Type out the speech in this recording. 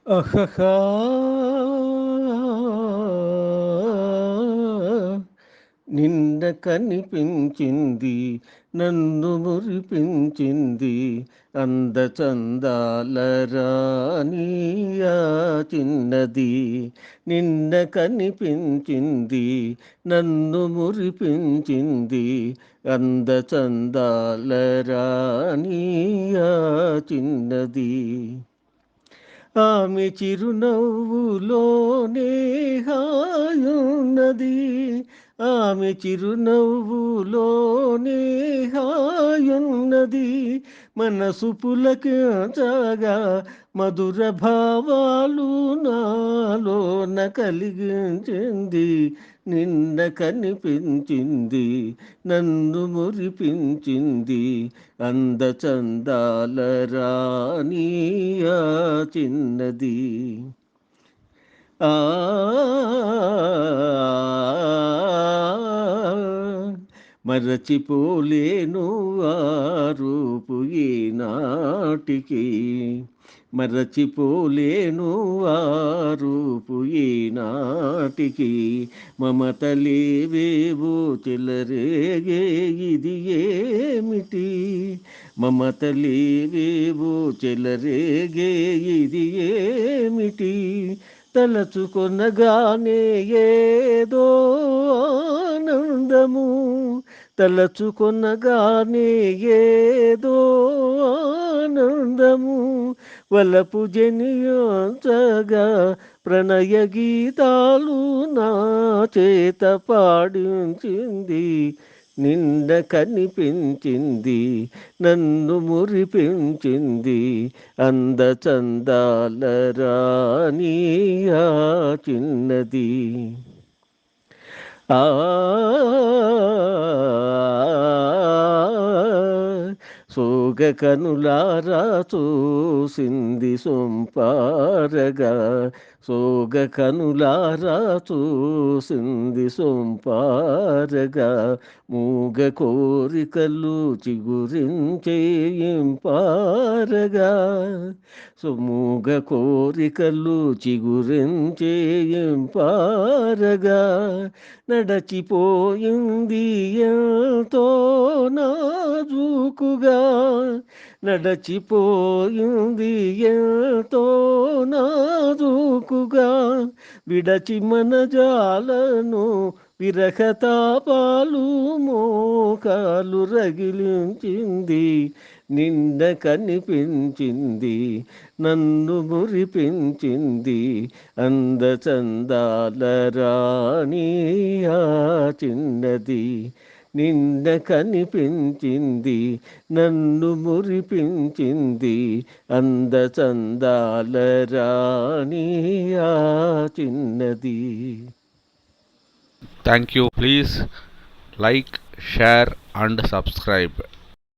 అహహా! నిన్న కనిపించింది, నన్ను మురిపించింది, అందచందాల రాణి ఆ చిన్నది. నిన్న కనిపించింది, నన్ను మురిపించింది, అందచందాల రాణి ఆ చిన్నది. ఆమె చిరునవ్వులోనే హాయున్నది, ఆమె చిరునవ్వులోనే హాయున్నది. మనసు పులకించగా మధుర భావాలు నాలోన కలిగించింది. నిన్న కనిపించింది, నన్ను మురిపించింది, అందచందాల రాణి ఆ చిన్నది. ఆ మరచిపోలేను ఆ రూపు ఈనాటికి, మరచిపోలేను ఆ రూపు ఈనాటికి. మమతలేవేవో చెలరేగే ఇది ఏమిటి, మమతలేవేవో చెలరేగే ఇది ఏమిటి. తలచుకొనగానే ఏదో ఆనందము, తలచుకొనగానే ఏదో ఆనందము. వలపు జనియోచగా ప్రణయ గీతాలు నా చేత పాడించింది. నిన్న కనిపించింది, నన్ను మురిపించింది, అందచందాల రాణి ఆ చిన్నది. ఆ సోగ కనులారా చూసింది సొంపారగా, సోగ కనులారా చూసింది సొంపారగా. మూగ కోరికలు చిగురించే ఇంపారగా, సుమూగ కోరికలు చిగురించే ఇంపారగా. నడచిపోయింది ఎంతో నాజూకుగా, నడచిపోయింది ఎంతో నాజూకుగా. విడచి మన జాలను విరహతాపాలు మోకాలు రగిలించింది. నిన్న కనిపించింది, నన్ను మురిపించింది, అందచందాల రాణి ఆ చిన్నది. నిన్న కనిపించింది, నన్ను మురిపించింది, అందచందాల రాణి ఆ చిన్నది. Thank you. Please like, share, and subscribe.